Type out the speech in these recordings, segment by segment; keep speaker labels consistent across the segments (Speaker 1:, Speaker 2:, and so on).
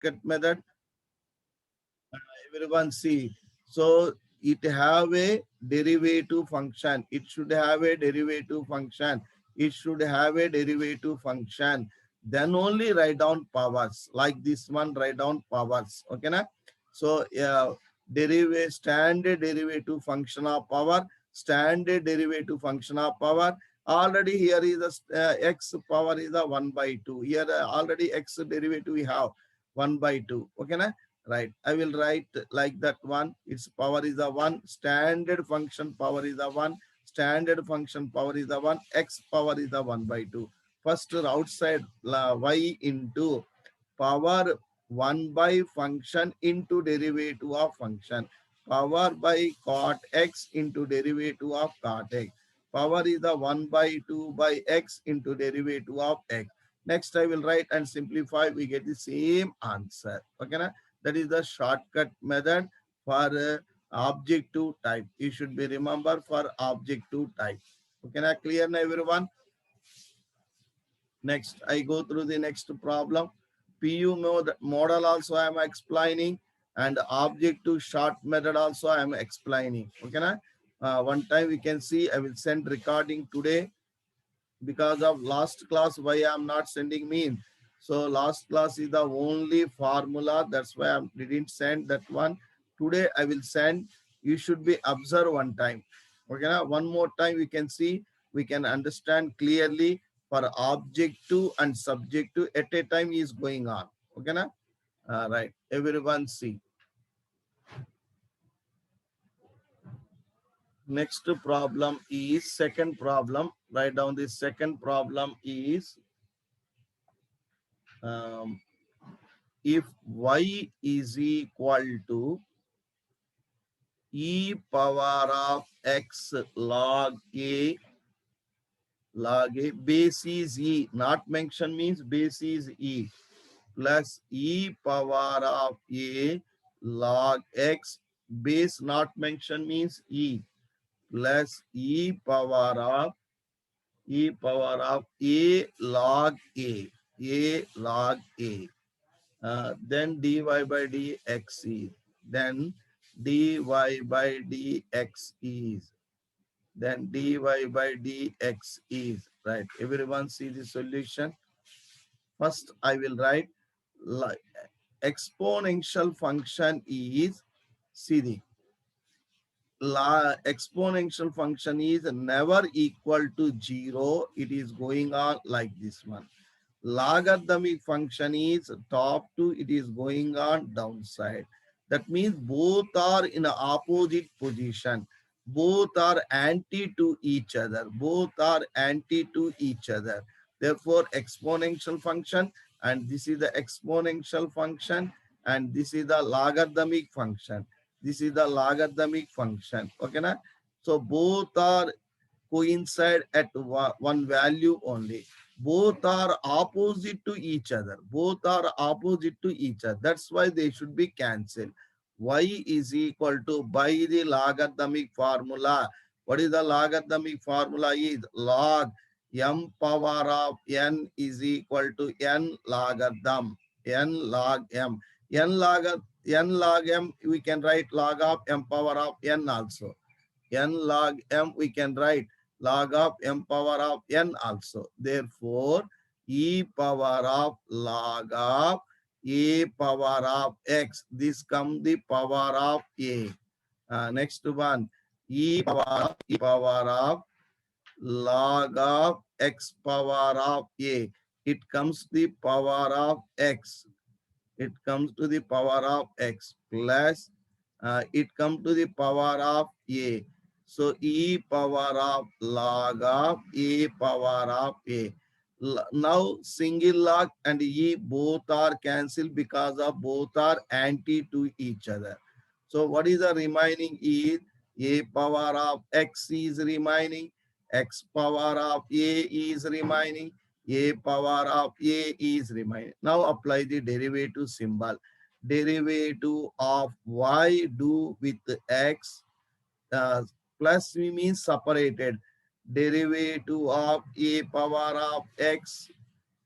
Speaker 1: shortcut method? Everyone see. So it have a derivative function. It should have a derivative function. It should have a derivative function. Then only write down powers. Like this one, write down powers. Okay, na? So derivative standard derivative function of power, standard derivative function of power. Already here is a x power is a 1 by 2. Here already x derivative we have 1 by 2. Okay, na? Right. I will write like that one. Its power is a 1. Standard function power is a 1. Standard function power is a 1. X power is a 1 by 2. First outside y into power 1 by function into derivative of function. Power by cot x into derivative of cot x. Power is the 1 by 2 by x into derivative of x. Next I will write and simplify. We get the same answer. Okay, na? That is the shortcut method for objective type. You should be remember for objective type. Okay, na? Clear na everyone? Next, I go through the next problem. PU model also I am explaining, and objective short method also I am explaining. Okay, na? One time we can see. I will send recording today because of last class. Why I am not sending me? So last class is the only formula. That's why I didn't send that one. Today I will send. You should be observe one time. Okay, na? One more time we can see. We can understand clearly for objective and subjective at a time is going on. Okay, na? Right. Everyone see. Next problem is second problem. Write down the second problem is um, if y is equal to e power of x log a base is e, not mention means base is e, plus e power of a log x, base not mention means e, plus e power of a log a log a. Then dy by dx is, then dy by dx is, then dy by dx is, right? Everyone see the solution. First I will write like exponential function is, see the exponential function is never equal to 0. It is going on like this one. Logarithmic function is top to, it is going on downside. That means both are in a opposite position. Both are anti to each other. Both are anti to each other. Therefore, exponential function, and this is the exponential function, and this is the logarithmic function. This is the logarithmic function. Okay, na? So both are coincide at one value only. Both are opposite to each other. Both are opposite to each other. That's why they should be cancelled. Y is equal to, by the logarithmic formula. What is the logarithmic formula? Is log m power of n is equal to n logarithm. N log m. N log m, we can write log of m power of n also. N log m, we can write log of m power of n also. Therefore, e power of log of a power of x. This comes the power of a. Next one, e power of log of x power of a. It comes the power of x. It comes to the power of x plus it comes to the power of a. So e power of log of a power of a. Now single log and e both are cancelled because of both are anti to each other. So what is the remaining is a power of x is remaining, x power of a is remaining, a power of a is remaining. Now apply the derivative symbol. Derivative of y do with x plus we mean separated. Derivative of a power of x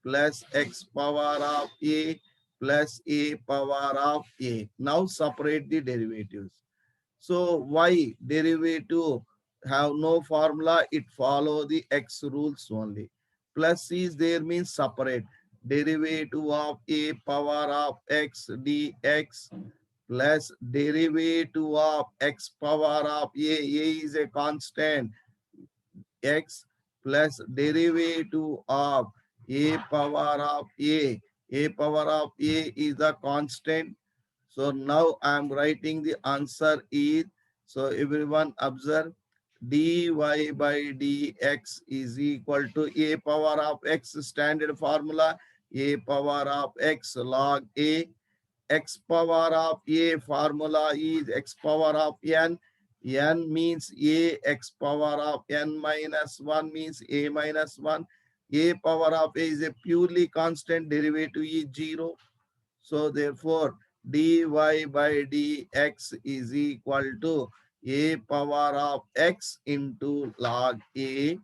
Speaker 1: plus x power of a plus a power of a. Now separate the derivatives. So y derivative have no formula, it follow the x rules only. Plus is there means separate. Derivative of a power of x dx plus derivative of x power of a is a constant, x plus derivative of a power of a power of a is the constant. So now I am writing the answer is, so everyone observe, dy by dx is equal to a power of x, standard formula, a power of x log a, x power of a formula is x power of n. N means a, x power of n minus 1 means a minus 1. A power of a is a purely constant, derivative is 0. So therefore, dy by dx is equal to a power of x into log a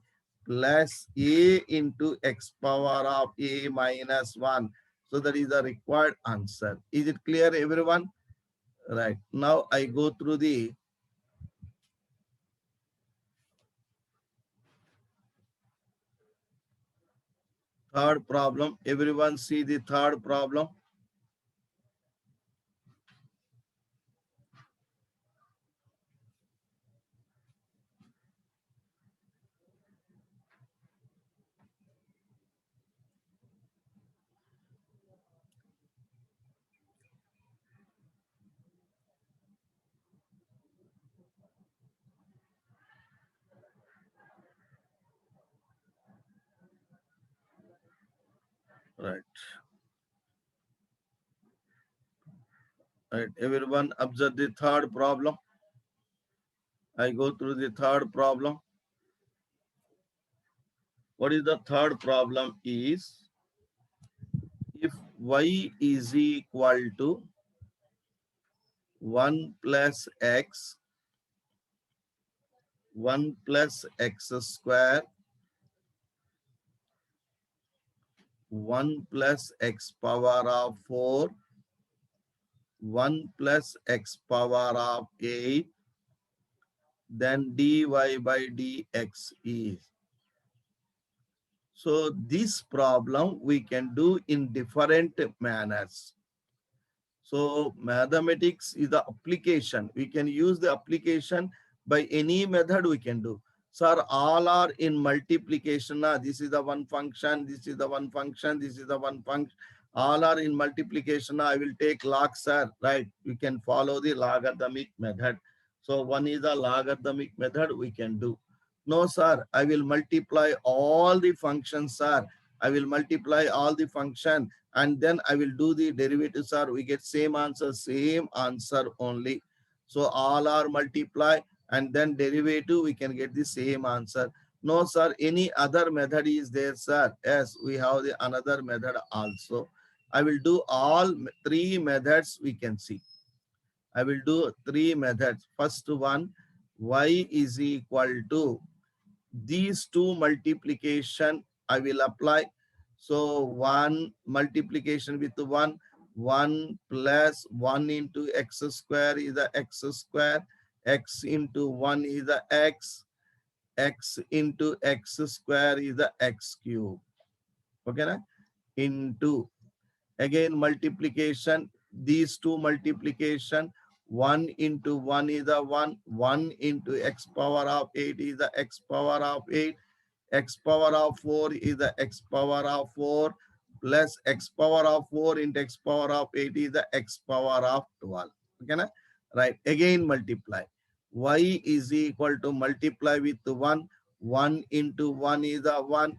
Speaker 1: plus a into x power of a minus 1. So that is the required answer. Is it clear, everyone? Right. Now I go through the third problem. Everyone see the third problem. Right. Right. Everyone observe the third problem. I go through the third problem. What is the third problem is, if y is equal to 1 plus x, 1 plus x square, 1 plus x power of 4, 1 plus x power of 8, then dy by dx is. So this problem we can do in different manners. So mathematics is the application. We can use the application by any method we can do. Sir, all are in multiplication. This is the one function, this is the one function, this is the one function. All are in multiplication. I will take log, sir. Right. We can follow the logarithmic method. So one is the logarithmic method we can do. No, sir. I will multiply all the functions, sir. I will multiply all the function and then I will do the derivatives, sir. We get same answer only. So all are multiply and then derivative, we can get the same answer. No, sir, any other method is there, sir? Yes, we have the another method also. I will do all three methods we can see. I will do three methods. First one, y is equal to these two multiplication I will apply. So 1 multiplication with 1, 1 plus 1 into x square is the x square, x into 1 is the x into x square is the x cube. Okay, na? Into, again multiplication, these two multiplication, 1 into 1 is the 1, 1 into x power of 8 is the x power of 8, x power of 4 is the x power of 4 plus x power of 4 into x power of 8 is the x power of 12. Okay, na? Right. Again multiply. Y is equal to multiply with 1. 1 into 1 is the 1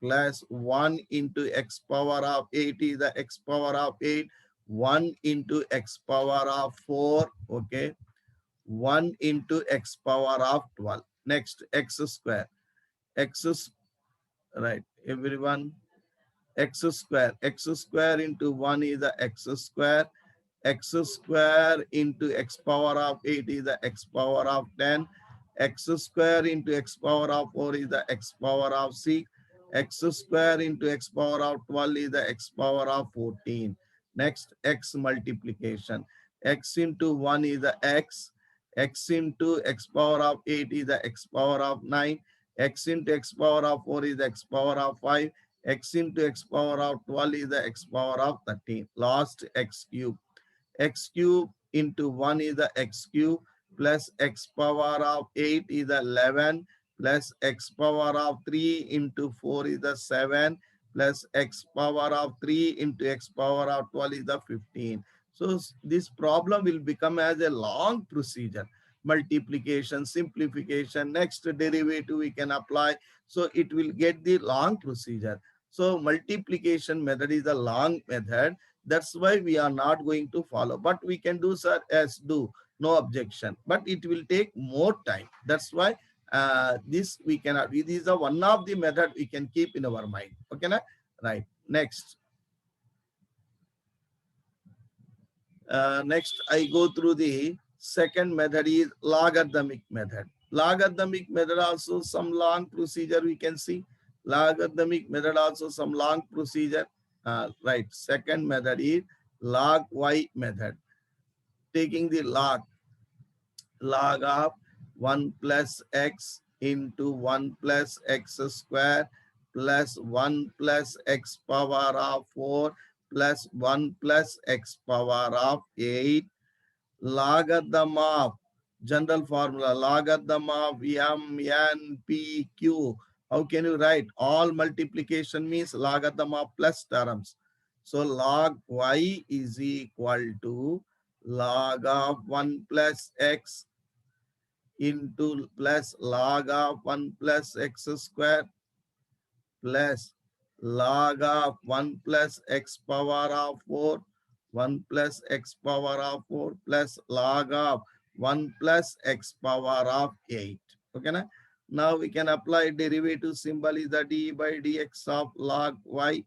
Speaker 1: plus 1 into x power of 8 is the x power of 8. 1 into x power of 4. Okay. 1 into x power of 12. Next, x square. X, right, everyone, x square into 1 is the x square, x square into x power of 8 is the x power of 10, x square into x power of 4 is the x power of 6, x square into x power of 12 is the x power of 14. Next, x multiplication. X into 1 is the x into x power of 8 is the x power of 9, x into x power of 4 is the x power of 5, x into x power of 12 is the x power of 13. Last, x cube. X cube into 1 is the x cube plus x power of 8 is the 11 plus x power of 3 into 4 is the 7 plus x power of 3 into x power of 12 is the 15. So this problem will become as a long procedure. Multiplication, simplification, next derivative we can apply. So it will get the long procedure. So multiplication method is a long method. That's why we are not going to follow. But we can do, sir, as do, no objection. But it will take more time. That's why this we cannot. This is a one of the method we can keep in our mind. Okay, na? Right. Next. Next, I go through the second method is logarithmic method. Logarithmic method also some long procedure we can see. Logarithmic method also some long procedure. Right. Second method is log y method. Taking the log of 1 plus x into 1 plus x square plus 1 plus x power of 4 plus 1 plus x power of 8 logarithm of general formula logarithm of m n p q. How can you write? All multiplication means logarithm of plus terms. So log y is equal to log of 1 plus x into plus log of 1 plus x square plus log of 1 plus x power of 4, 1 plus x power of 4 plus log of 1 plus x power of 8. Okay, na? Now we can apply derivative symbol is the d by dx of log y.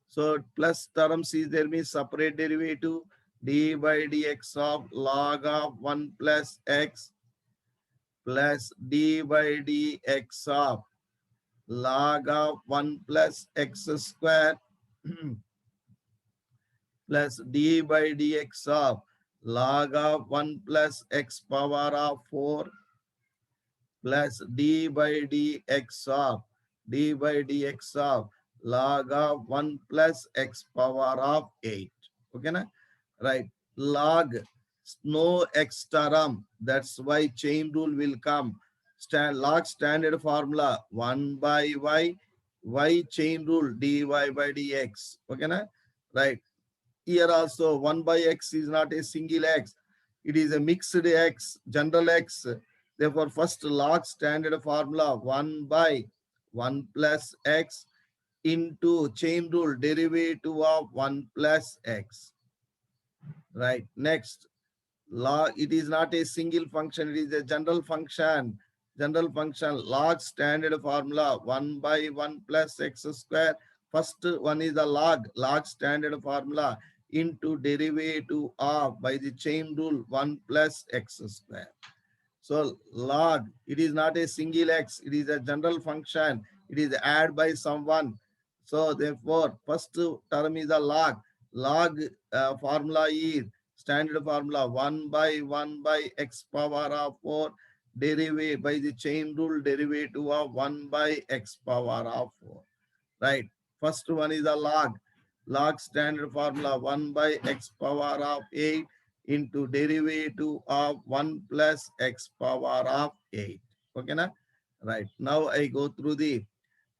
Speaker 1: So plus terms is there means separate derivative d by dx of log of 1 plus x plus d by dx of log of 1 plus x square plus d by dx of log of 1 plus x power of 4 plus d by dx of log of 1 plus x power of 8. Okay, na? Right. Log, no x term. That's why chain rule will come. Log standard formula 1 by y chain rule dy by dx. Okay, na? Right. Here also 1 by x is not a single x. It is a mixed x, general x. Therefore, first log standard formula 1 by 1 plus x into chain rule derivative of 1 plus x. Right. Next, log, it is not a single function, it is a general function. General function log standard formula 1 by 1 plus x square. First one is the log standard formula into derivative of by the chain rule 1 plus x square. So log, it is not a single x, it is a general function. It is added by someone. So therefore, first term is a log. Log formula is standard formula 1 by 1 by x power of 4 derivative by the chain rule derivative of 1 by x power of 4. Right. First one is a log. Log standard formula 1 by x power of 8 into derivative of 1 plus x power of 8. Okay, na? Right. Now I go through the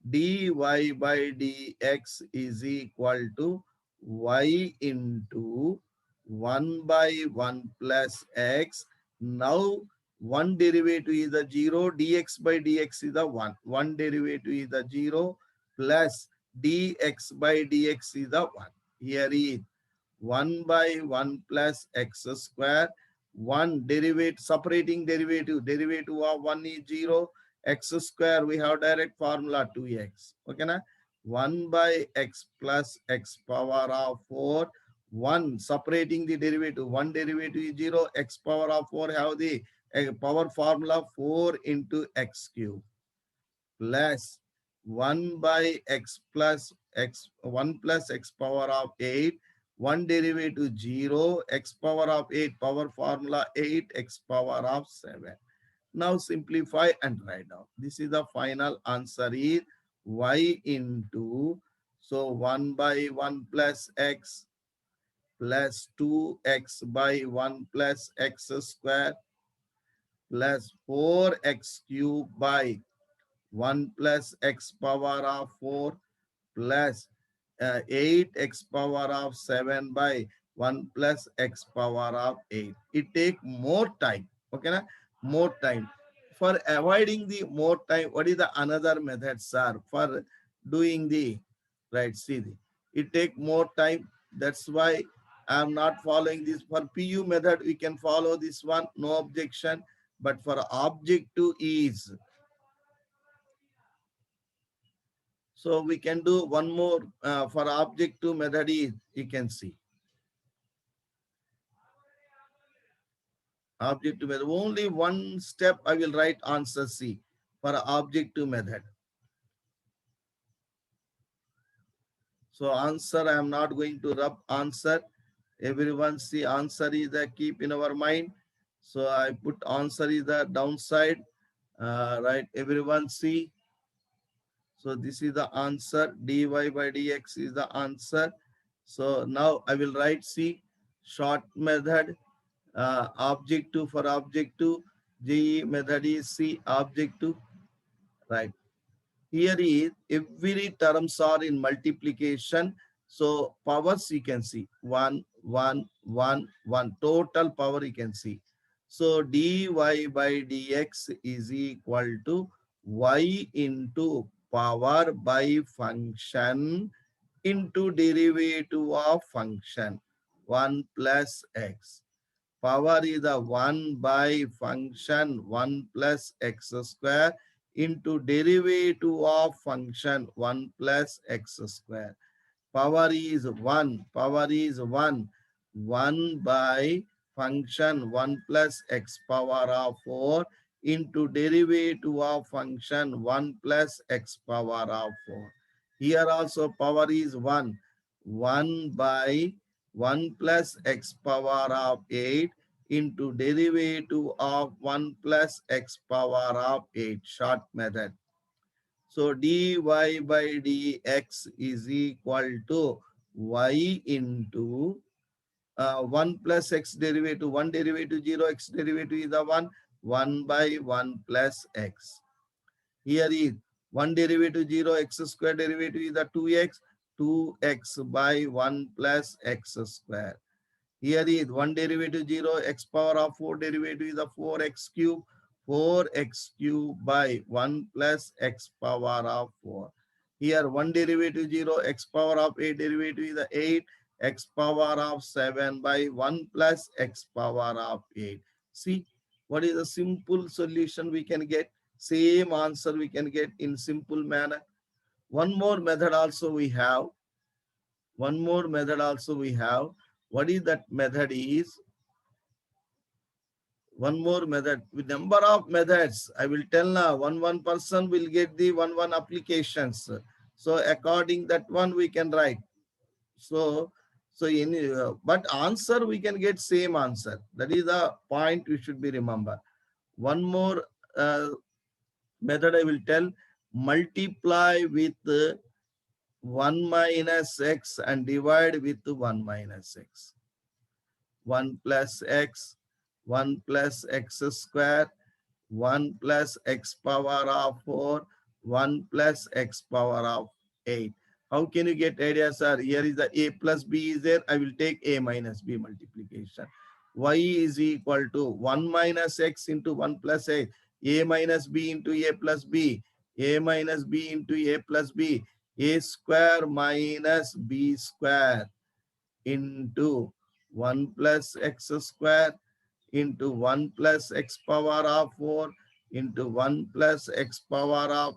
Speaker 1: dy by dx is equal to y into 1 by 1 plus x. Now one derivative is the 0, dx by dx is the 1. One derivative is the 0 plus dx by dx is the 1. Here is 1 by 1 plus x square. One derivative, separating derivative of 1 is 0. X square, we have direct formula 2x. Okay, na? 1 by x plus x power of 4. 1 separating the derivative. One derivative is 0. X power of 4 have the power formula 4 into x cube plus 1 by x plus x 1 plus x power of 8 1 derivative 0, x power of 8, power formula 8, x power of 7. Now simplify and write down. This is the final answer is y into, so 1 by 1 plus x plus 2x by 1 plus x square plus 4x cube by 1 plus x power of 4 plus 8x power of 7 by 1 plus x power of 8. It take more time. Okay, na? More time. For avoiding the more time, what is the another method, sir? For doing the, right, see, it take more time. That's why I am not following this. For PU method, we can follow this one, no objection. But for objective is, so we can do one more for objective method is, you can see. Objective method, only one step I will write answer C for objective method. So answer, I am not going to rub answer. Everyone see answer is the keep in our mind. So I put answer is the downside. Right, everyone see. So this is the answer. Dy by dx is the answer. So now I will write C, short method, objective for objective, G method is C objective, right? Here is every terms are in multiplication. So powers you can see 1, 1, 1, 1. Total power you can see. So dy by dx is equal to y into power by function into derivative of function 1 plus x. Power is the 1 by function 1 plus x square into derivative of function 1 plus x square. Power is 1. Power is 1. 1 by function 1 plus x power of 4 into derivative of function 1 plus x power of 4. Here also power is 1. 1 by 1 plus x power of 8 into derivative of 1 plus x power of 8. Short method. So dy by dx is equal to y into 1 plus x derivative, 1 derivative 0, x derivative is the 1 by 1 plus x. Here is 1 derivative 0, x square derivative is the 2x, 2x by 1 plus x square. Here is 1 derivative 0, x power of 4 derivative is the 4x cube, 4x cube by 1 plus x power of 4. Here 1 derivative 0, x power of 8 derivative is the 8, x power of 7 by 1 plus x power of 8. See, what is the simple solution we can get? Same answer we can get in simple manner. One more method also we have. One more method also we have. What is that method is? One more method. With number of methods, I will tell now. One person will get the one applications. So according that one we can write. So in but answer we can get same answer. That is the point we should be remember. One more method I will tell. Multiply with 1 minus x and divide with 1 minus x. 1 plus x, 1 plus x square, 1 plus x power of 4, 1 plus x power of 8. How can you get idea, sir? Here is the a plus b is there. I will take a minus b multiplication. Y is equal to 1 minus x into 1 plus a minus b into a plus b, a minus b into a plus b, a square minus b square into 1 plus x square into 1 plus x power of 4 into 1 plus x power of